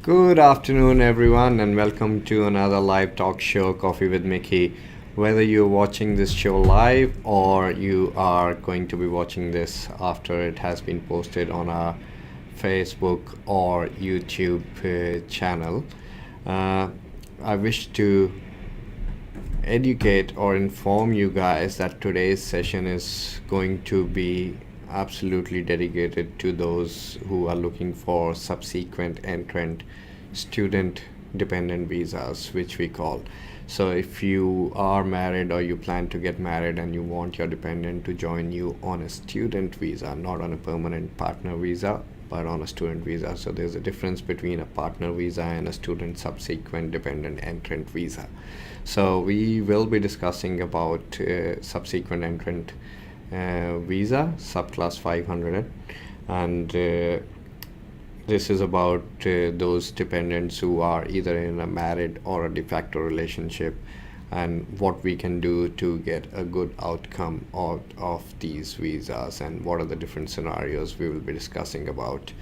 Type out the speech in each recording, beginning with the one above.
Good afternoon, everyone, and welcome to another live talk show, Coffee with Mickey. Whether you're watching this show live or you are going to be watching this after it has been posted on our Facebook or YouTube channel, uh, I wish to educate or inform you guys that today's session is going to be absolutely dedicated to those who are looking for subsequent entrant student dependent visas, which we call. So if you are married or you plan to get married and you want your dependent to join you on a student visa, not on a permanent partner visa, but on a student visa. So there's a difference between a partner visa and a student subsequent dependent entrant visa. So we will be discussing about subsequent entrant visa subclass 500, and this is about those dependents who are either in a married or a de facto relationship, and what we can do to get a good outcome of these visas, and what are the different scenarios we will be discussing about.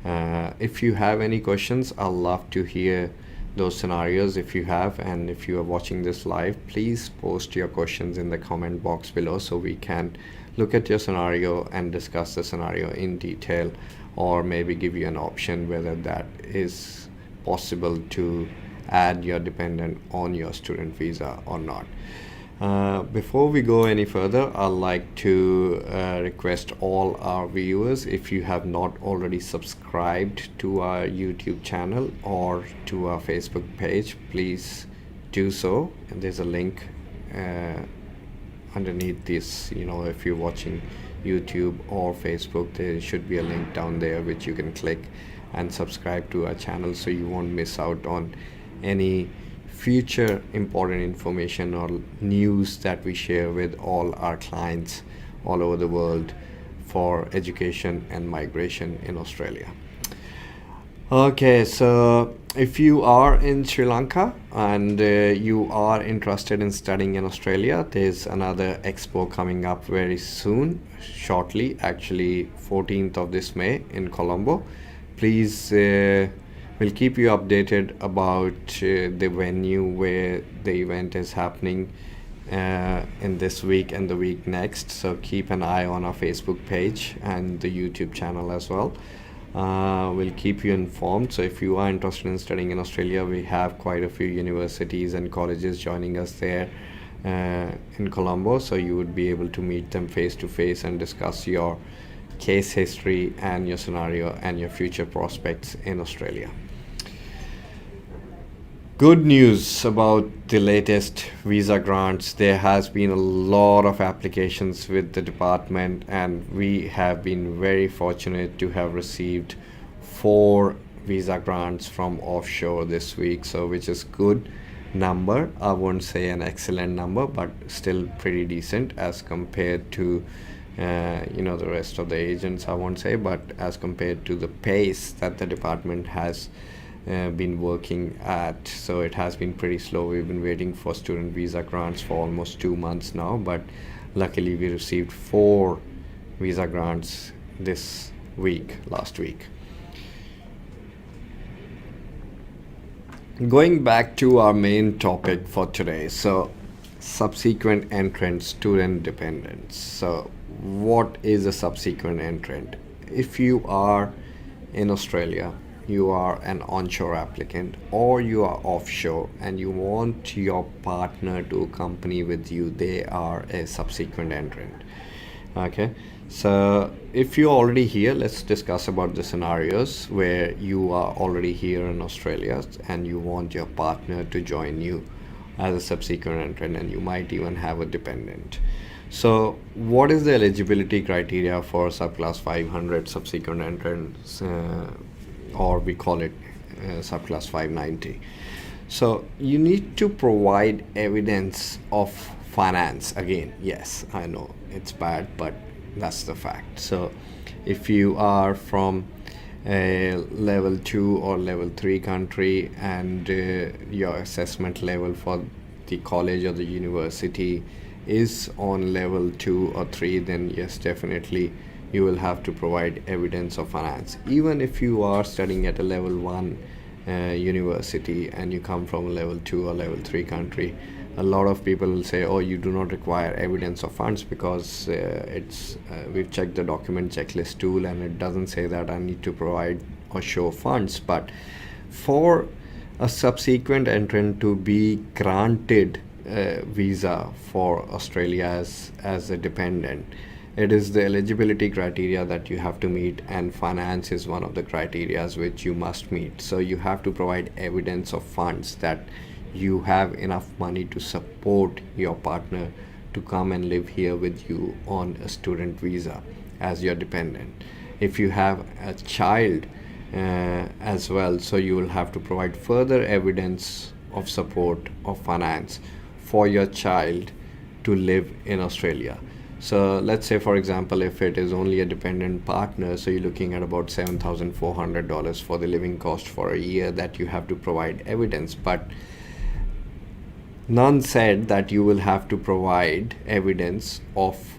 If you have any questions, I'll love to hear those scenarios if you have, and if you are watching this live, please post your questions in the comment box below so we can look at your scenario and discuss the scenario in detail, or maybe give you an option whether that is possible to add your dependent on your student visa or not. Before we go any further, I'd like to request all our viewers, if you have not already subscribed to our YouTube channel or to our Facebook page, please do so. And there's a link underneath this. If you're watching YouTube or Facebook, there should be a link down there which you can click and subscribe to our channel, so you won't miss out on any future important information or news that we share with all our clients all over the world for education and migration in Australia. Okay, so if you are in Sri Lanka and you are interested in studying in Australia, there's another expo coming up very soon, shortly, actually 14th of this May in Colombo. Please, we'll keep you updated about the venue where the event is happening in this week and the week next. So keep an eye on our Facebook page and the YouTube channel as well. We'll keep you informed. So if you are interested in studying in Australia, we have quite a few universities and colleges joining us there in Colombo, so you would be able to meet them face to face and discuss your case history and your scenario and your future prospects in Australia. Good news about the latest visa grants. There has been a lot of applications with the department, and we have been very fortunate to have received 4 visa grants from offshore this week, so which is good number. I won't say an excellent number, but still pretty decent as compared to the rest of the agents. I won't say, but as compared to the pace that the department has been working at. So it has been pretty slow. We've been waiting for student visa grants for almost 2 months now, but luckily we received 4 visa grants last week. Going back to our main topic for today, so subsequent entrant student dependents. So what is a subsequent entrant? If you are in Australia, you are an onshore applicant, or you are offshore and you want your partner to accompany with you, they are a subsequent entrant. Okay, so if you're already here, let's discuss about the scenarios where you are already here in Australia and you want your partner to join you as a subsequent entrant, and you might even have a dependent. So what is the eligibility criteria for subclass 500 subsequent entrants, or we call it subclass 590? So you need to provide evidence of finance. Again, yes, I know it's bad, but that's the fact. So if you are from a level 2 or level 3 country, and your assessment level for the college or the university is on level 2 or 3, then yes, definitely you will have to provide evidence of finance. Even if you are studying at a level 1 university and you come from a level 2 or level 3 country, a lot of people will say, oh, you do not require evidence of funds because we've checked the document checklist tool and it doesn't say that I need to provide or show funds. But for a subsequent entrant to be granted visa for Australia as a dependent, it is the eligibility criteria that you have to meet, and finance is one of the criteria which you must meet. So you have to provide evidence of funds, that you have enough money to support your partner to come and live here with you on a student visa as your dependent. If you have a child as well, so you will have to provide further evidence of support of finance for your child to live in Australia. So let's say, for example, if it is only a dependent partner, so you're looking at about $7,400 for the living cost for a year that you have to provide evidence. But none said that you will have to provide evidence of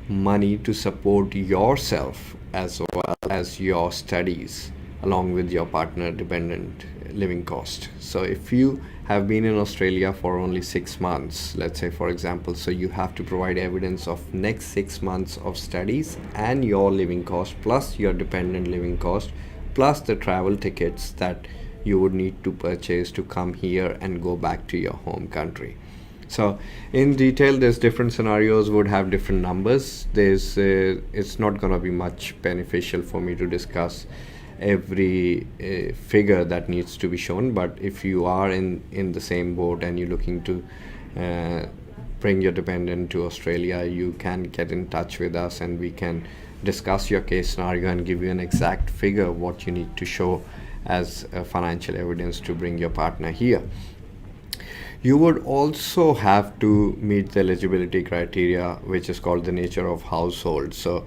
money to support yourself as well as your studies along with your partner dependent living cost. So if you have been in Australia for only 6 months, let's say, for example, so you have to provide evidence of next 6 months of studies and your living cost plus your dependent living cost plus the travel tickets that you would need to purchase to come here and go back to your home country. So in detail, there's different scenarios would have different numbers. It's not going to be much beneficial for me to discuss every figure that needs to be shown, but if you are in the same boat and you're looking to bring your dependent to Australia, you can get in touch with us and we can discuss your case scenario and give you an exact figure of what you need to show as financial evidence to bring your partner here. You would also have to meet the eligibility criteria, which is called the nature of household. So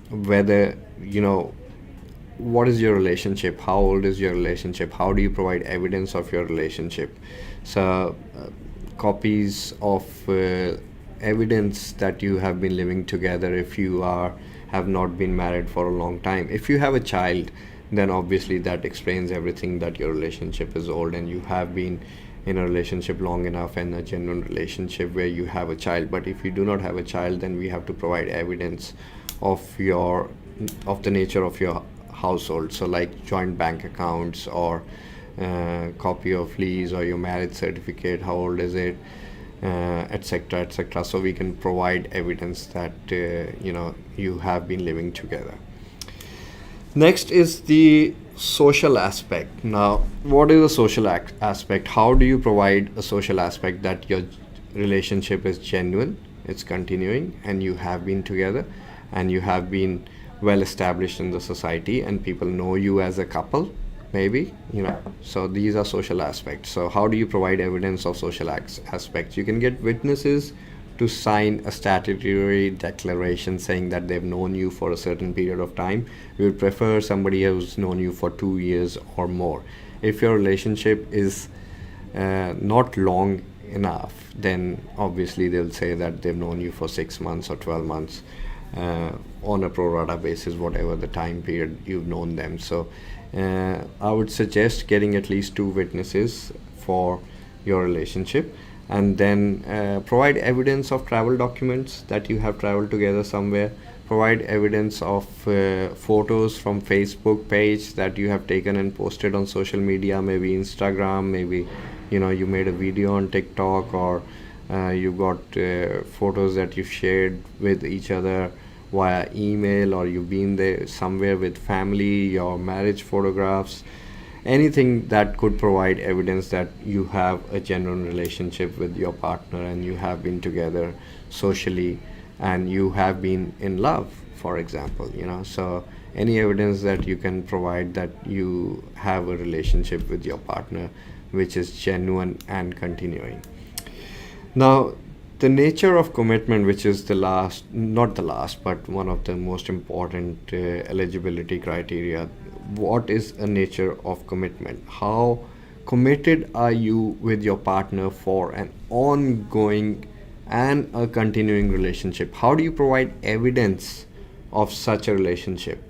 whether, what is your relationship, how old is your relationship, how do you provide evidence of your relationship. So copies of evidence that you have been living together if you have not been married for a long time. If you have a child, then obviously that explains everything, that your relationship is old and you have been in a relationship long enough and a genuine relationship where you have a child. But if you do not have a child, then we have to provide evidence of the nature of your household, so like joint bank accounts or copy of lease or your marriage certificate, how old is it, etc., etc. So we can provide evidence that you have been living together. Next is the social aspect. Now, what is a social aspect? How do you provide a social aspect that your relationship is genuine, it's continuing, and you have been together and you have been well established in the society and people know you as a couple, maybe, so these are social aspects. So how do you provide evidence of social aspects? You can get witnesses to sign a statutory declaration saying that they've known you for a certain period of time. We would prefer somebody who's known you for 2 years or more. If your relationship is not long enough, then obviously they'll say that they've known you for 6 months or 12 months on a pro rata basis, whatever the time period you've known them. So I would suggest getting at least 2 witnesses for your relationship, and then provide evidence of travel documents that you have traveled together somewhere. Provide evidence of photos from Facebook page that you have taken and posted on social media, maybe Instagram, maybe you made a video on TikTok, or you got photos that you've shared with each other via email, or you've been there somewhere with family, your marriage photographs, anything that could provide evidence that you have a genuine relationship with your partner and you have been together socially and you have been in love, for example. So any evidence that you can provide that you have a relationship with your partner which is genuine and continuing. Now, the nature of commitment, which is not the last, but one of the most important eligibility criteria. What is a nature of commitment? How committed are you with your partner for an ongoing and a continuing relationship? How do you provide evidence of such a relationship?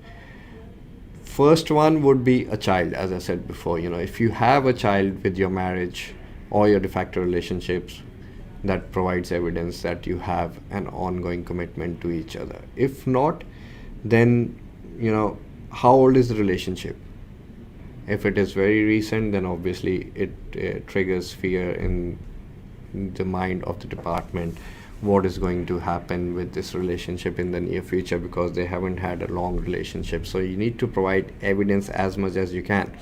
First one would be a child, as I said before. If you have a child with your marriage or your de facto relationships, that provides evidence that you have an ongoing commitment to each other. If not, then, how old is the relationship? If it is very recent, then obviously it triggers fear in the mind of the department. What is going to happen with this relationship in the near future, because they haven't had a long relationship. So you need to provide evidence as much as you can.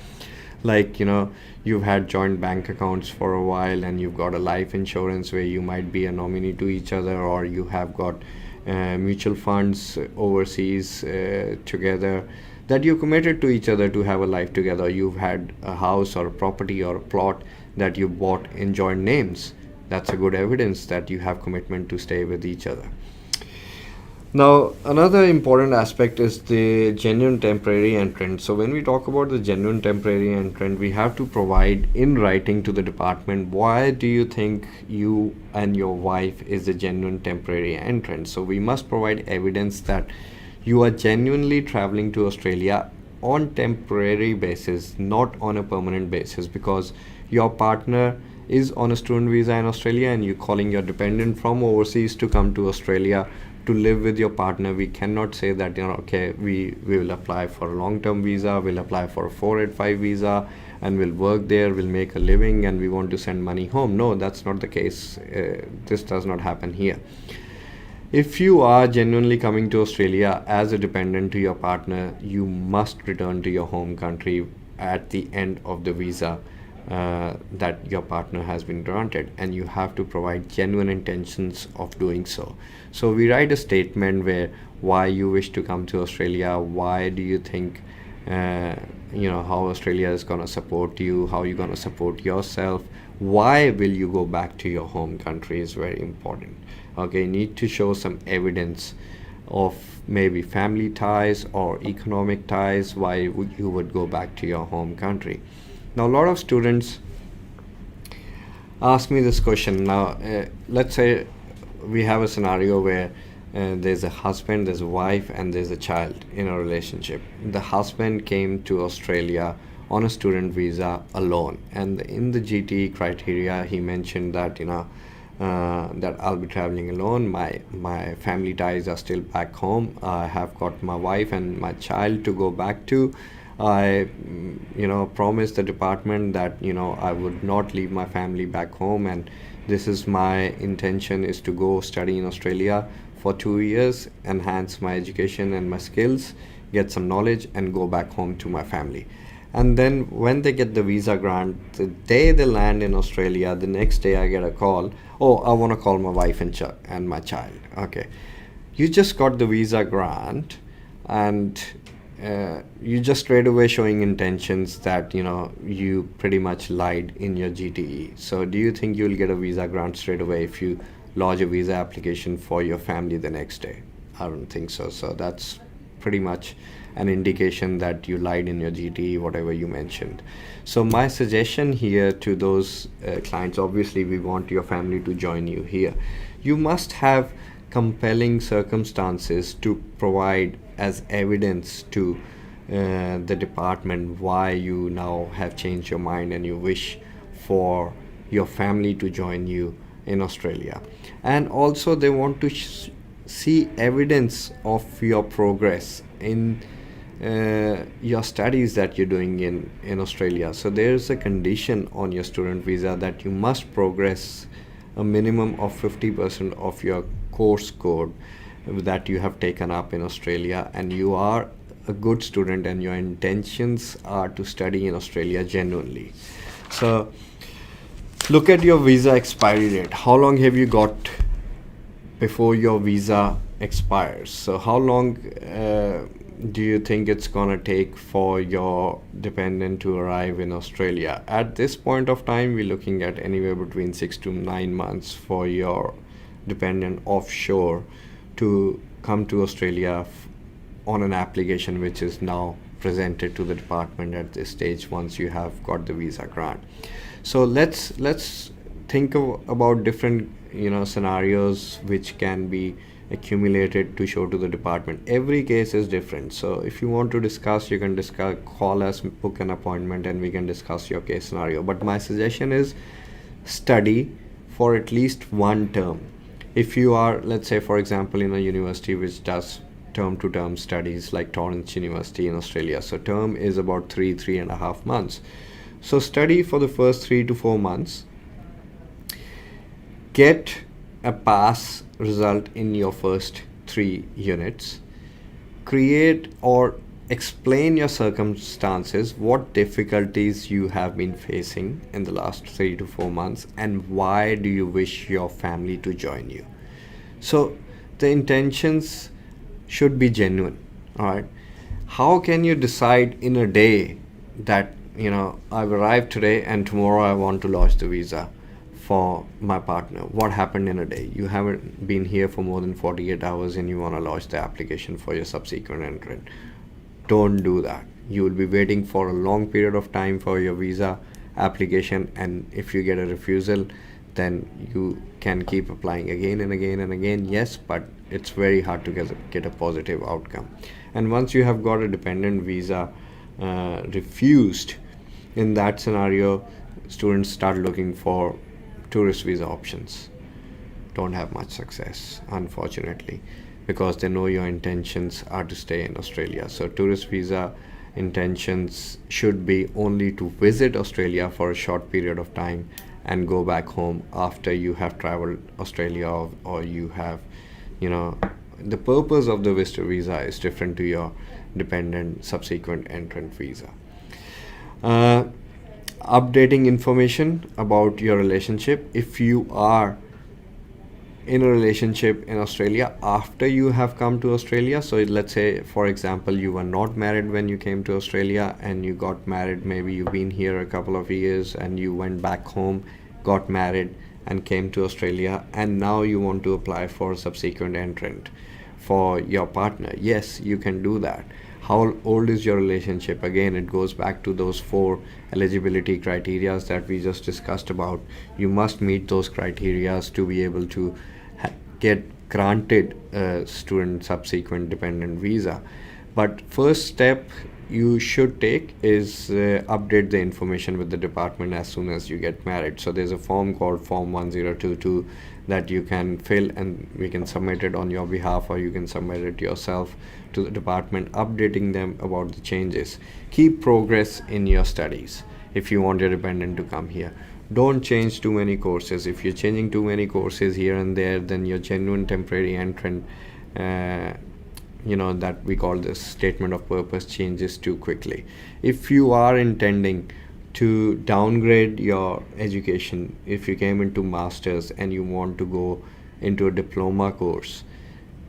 Like, you've had joint bank accounts for a while, and you've got a life insurance where you might be a nominee to each other, or you have got mutual funds overseas together, that you committed to each other to have a life together. You've had a house or a property or a plot that you bought in joint names. That's a good evidence that you have commitment to stay with each other. Now, another important aspect is the genuine temporary entrant. So when we talk about the genuine temporary entrant, we have to provide in writing to the department, why do you think you and your wife is a genuine temporary entrant? So we must provide evidence that you are genuinely traveling to Australia on temporary basis, not on a permanent basis, because your partner is on a student visa in Australia and you're calling your dependent from overseas to come to Australia to live with your partner. We cannot say that, okay, we will apply for a long-term visa, we'll apply for a 485 visa, and we'll work there, we'll make a living, and we want to send money home. No, that's not the case. This does not happen here. If you are genuinely coming to Australia as a dependent to your partner, you must return to your home country at the end of the visa that your partner has been granted, and you have to provide genuine intentions of doing so. So we write a statement where why you wish to come to Australia, why do you think how Australia is going to support you, how you're going to support yourself, why will you go back to your home country is very important. Okay, you need to show some evidence of maybe family ties or economic ties, why you would go back to your home country. Now, a lot of students ask me this question. Now, let's say we have a scenario where there's a husband, there's a wife, and there's a child in a relationship. The husband came to Australia on a student visa alone, and in the GTE criteria, he mentioned that that I'll be traveling alone. My family ties are still back home. I have got my wife and my child to go back to. I promised the department that I would not leave my family back home, and this is my intention, is to go study in Australia for 2 years, enhance my education and my skills, get some knowledge, and go back home to my family. And then when they get the visa grant, the day they land in Australia, the next day I get a call, oh, I want to call my wife and my child. Okay, you just got the visa grant, and you just straight away showing intentions that you pretty much lied in your GTE. So do you think you'll get a visa grant straight away if you lodge a visa application for your family the next day? I don't think so. So that's pretty much an indication that you lied in your GTE, whatever you mentioned. So my suggestion here to those clients, obviously we want your family to join you here. You must have compelling circumstances to provide as evidence to the department why you now have changed your mind and you wish for your family to join you in Australia. And also they want to see evidence of your progress in your studies that you're doing in Australia. So there's a condition on your student visa that you must progress a minimum of 50% of your course code that you have taken up in Australia, and you are a good student and your intentions are to study in Australia genuinely. So look at your visa expiry date. How long have you got before your visa expires? So how long do you think it's gonna take for your dependent to arrive in Australia? At this point of time, we're looking at anywhere between 6 to 9 months for your dependent offshore to come to Australia on an application which is now presented to the department at this stage once you have got the visa grant. So let's think about different scenarios which can be accumulated to show to the department. Every case is different. So if you want to discuss, you can discuss, call us, book an appointment, and we can discuss your case scenario. But my suggestion is study for at least one term. If you are, let's say, for example, in a university which does term to term studies like Torrance University in Australia, so term is about 3.5 months. So study for the first 3 to 4 months, get a pass result in your first 3 units, create or explain your circumstances, what difficulties you have been facing in the last 3 to 4 months, and why do you wish your family to join you. So the intentions should be genuine. All right, how can you decide in a day that, you know, I've arrived today and tomorrow I want to lodge the visa for my partner? What happened in a day? You haven't been here for more than 48 hours and you want to lodge the application for your subsequent entrant. Don't do that. You will be waiting for a long period of time for your visa application, and if you get a refusal, then you can keep applying again and again and again. Yes, but it's very hard to get a positive outcome. And once you have got a dependent visa refused, in that scenario, students start looking for tourist visa options. Don't have much success, unfortunately, because they know your intentions are to stay in Australia. So tourist visa intentions should be only to visit Australia for a short period of time and go back home after you have traveled Australia, or you have, you know, the purpose of the visitor visa is different to your dependent subsequent entrant visa. Updating information about your relationship. If you are in a relationship in Australia after you have come to Australia, so let's say, for example, you were not married when you came to Australia and you got married, maybe you've been here a couple of years and you went back home, got married and came to Australia, and now you want to apply for a subsequent entrant for your partner. Yes, you can do that. How old is your relationship? Again, it goes back to those 4 eligibility criteria that we just discussed about. You must meet those criteria to be able to get granted a student subsequent dependent visa. But first step you should take is update the information with the department as soon as you get married. So there's a form called Form 1022 that you can fill, and we can submit it on your behalf, or you can submit it yourself to the department, updating them about the changes. Keep progress in your studies if you want your dependent to come here. Don't change too many courses. If you're changing too many courses here and there, then your genuine temporary entrant, that we call this statement of purpose, changes too quickly. If you are intending to downgrade your education, if you came into masters and you want to go into a diploma course,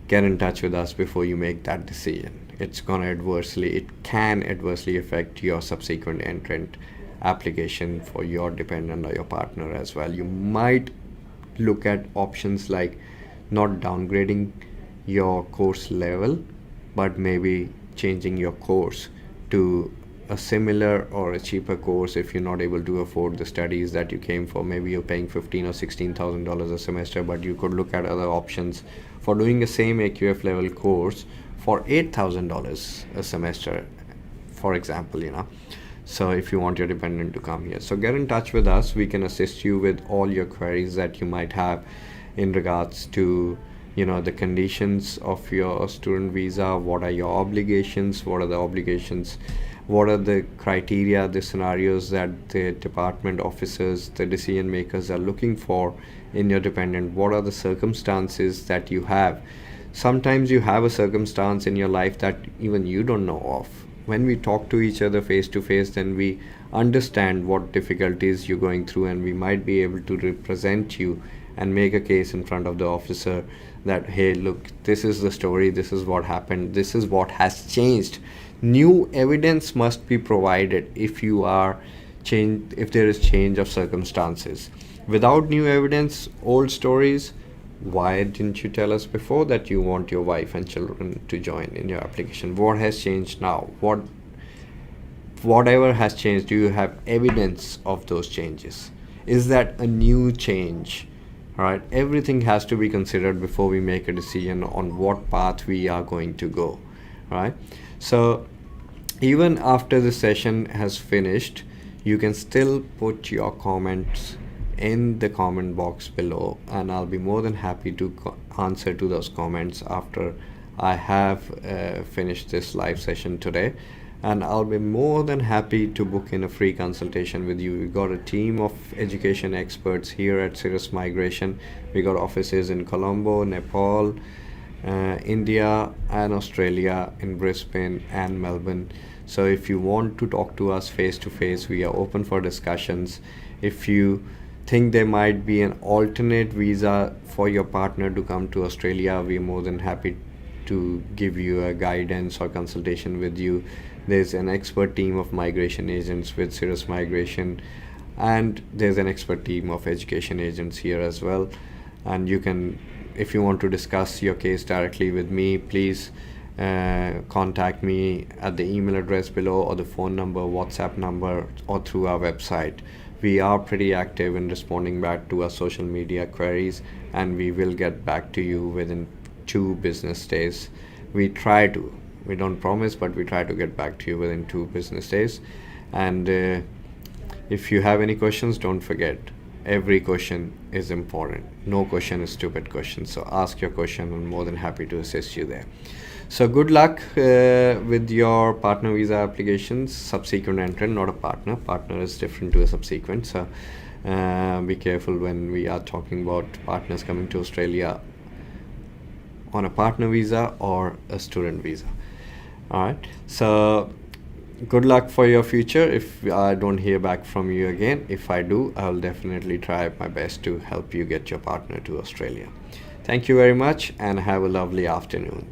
get in touch with us before you make that decision. It can adversely affect your subsequent entrant application for your dependent or your partner as well. You might look at options like not downgrading your course level, but maybe changing your course to a similar or a cheaper course if you're not able to afford the studies that you came for. Maybe you're paying $15,000 or $16,000 a semester, but you could look at other options for doing the same AQF level course for $8,000 a semester, for example, So if you want your dependent to come here, so get in touch with us. We can assist you with all your queries that you might have in regards to the conditions of your student visa. What are your obligations? What are the obligations? What are the criteria, the scenarios that the department officers, the decision makers are looking for in your dependent? What are the circumstances that you have? Sometimes you have a circumstance in your life that even you don't know of. When we talk to each other face to face, then we understand what difficulties you're going through, and we might be able to represent you and make a case in front of the officer that, hey, look, this is the story, this is what happened, this is what has changed. New evidence must be provided if there is change of circumstances. Without new evidence, old stories. Why didn't you tell us before that you want your wife and children to join in your application? What has changed now? Whatever has changed, do you have evidence of those changes? Is that a new change All right, everything has to be considered before we make a decision on what path we are going to go. All right, so even after the session has finished, you can still put your comments in the comment box below, and I'll be more than happy to answer to those comments after I have finished this live session today. And I'll be more than happy to book in a free consultation with you. We've got a team of education experts here at Sirus Migration. We got offices in Colombo, Nepal, India and Australia, in Brisbane and Melbourne. So if you want to talk to us face to face, we are open for discussions. If you think there might be an alternate visa for your partner to come to Australia, we're more than happy to give you a guidance or consultation with you. There's an expert team of migration agents with Sirus Migration, and there's an expert team of education agents here as well. And you can, if you want to discuss your case directly with me, please contact me at the email address below, or the phone number, WhatsApp number, or through our website. We are pretty active in responding back to our social media queries, and we will get back to you within 2 business days. We try to. We don't promise, but we try to get back to you within 2 business days. And if you have any questions, don't forget, every question is important. No question is stupid question. So ask your question. I'm more than happy to assist you there. So good luck with your partner visa applications. Subsequent entrant, not a partner. Partner is different to a subsequent. So be careful when we are talking about partners coming to Australia on a partner visa or a student visa. All right, so good luck for your future. If I don't hear back from you again, if I do, I'll definitely try my best to help you get your partner to Australia. Thank you very much, and have a lovely afternoon.